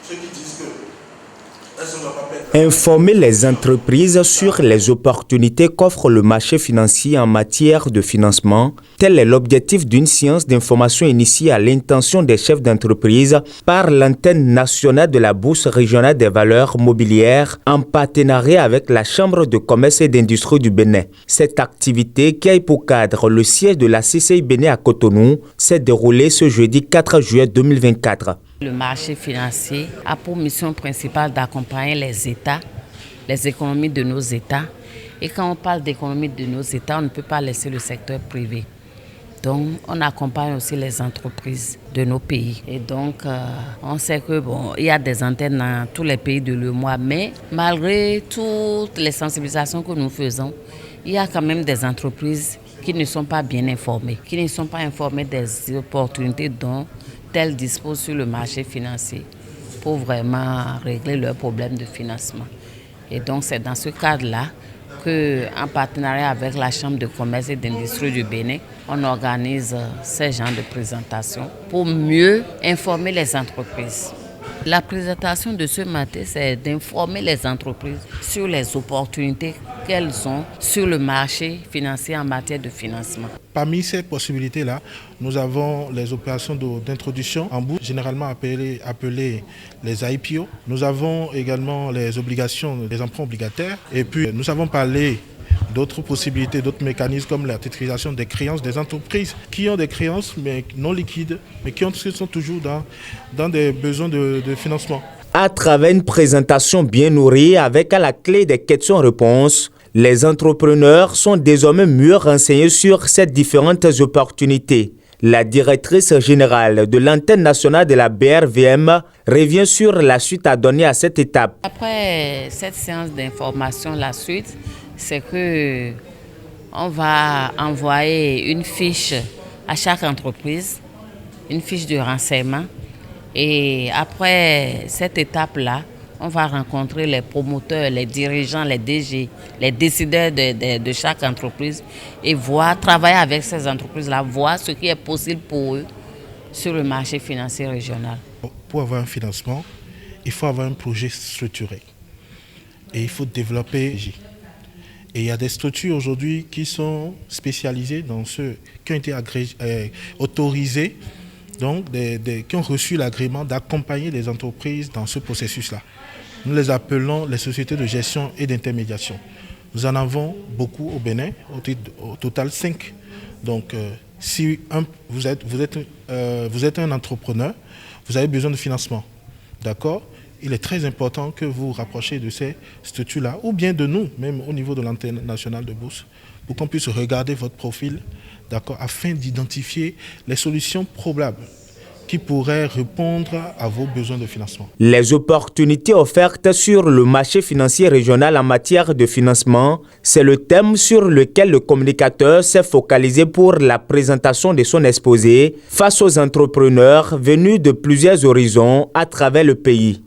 ceux qui disent que elles ne doivent pas perdre. Informer les entreprises sur les opportunités qu'offre le marché financier en matière de financement, tel est l'objectif d'une séance d'information initiée à l'intention des chefs d'entreprise par l'antenne nationale de la Bourse régionale des valeurs mobilières en partenariat avec la Chambre de commerce et d'industrie du Bénin. Cette activité, qui a pour cadre le siège de la CCI Bénin à Cotonou, s'est déroulée ce jeudi 4 juillet 2024. Le marché financier a pour mission principale d'accompagner les États, les économies de nos États. Et quand on parle d'économie de nos États, on ne peut pas laisser le secteur privé. Donc, on accompagne aussi les entreprises de nos pays. Et donc, on sait que il y a des antennes dans tous les pays de l'UEMOA, mais malgré toutes les sensibilisations que nous faisons, il y a quand même des entreprises qui ne sont pas bien informées, qui ne sont pas informées des opportunités dont elles disposent sur le marché financier pour vraiment régler leurs problèmes de financement. Et donc, c'est dans ce cadre-là qu'en partenariat avec la Chambre de commerce et d'industrie du Bénin, on organise ces genres de présentations pour mieux informer les entreprises. La présentation de ce matin, c'est d'informer les entreprises sur les opportunités qu'elles ont sur le marché financier en matière de financement. Parmi ces possibilités-là, nous avons les opérations d'introduction en bourse, généralement appelées les IPO. Nous avons également les obligations, les emprunts obligataires. Et puis, nous avons parlé d'autres possibilités, d'autres mécanismes comme la titrisation des créances des entreprises qui ont des créances mais non liquides, mais qui sont toujours dans des besoins de financement. À travers une présentation bien nourrie avec à la clé des questions-réponses, les entrepreneurs sont désormais mieux renseignés sur ces différentes opportunités. La directrice générale de l'antenne nationale de la BRVM revient sur la suite à donner à cette étape. Après cette séance d'information, la suite, c'est que on va envoyer une fiche à chaque entreprise, une fiche de renseignement. Et après cette étape-là, on va rencontrer les promoteurs, les dirigeants, les DG, les décideurs de chaque entreprise et travailler avec ces entreprises-là, voir ce qui est possible pour eux sur le marché financier régional. Pour avoir un financement, il faut avoir un projet structuré et il faut développer. Et il y a des structures aujourd'hui qui sont spécialisées dans ceux qui ont été autorisés, donc qui ont reçu l'agrément d'accompagner les entreprises dans ce processus-là. Nous les appelons les sociétés de gestion et d'intermédiation. Nous en avons beaucoup au Bénin, au total 5. Donc, si vous êtes un entrepreneur, vous avez besoin de financement, d'accord ? Il est très important que vous vous rapprochiez de ces structures-là, ou bien de nous, même au niveau de l'antenne nationale de bourse, pour qu'on puisse regarder votre profil, d'accord, afin d'identifier les solutions probables qui pourraient répondre à vos besoins de financement. Les opportunités offertes sur le marché financier régional en matière de financement, c'est le thème sur lequel le communicateur s'est focalisé pour la présentation de son exposé face aux entrepreneurs venus de plusieurs horizons à travers le pays.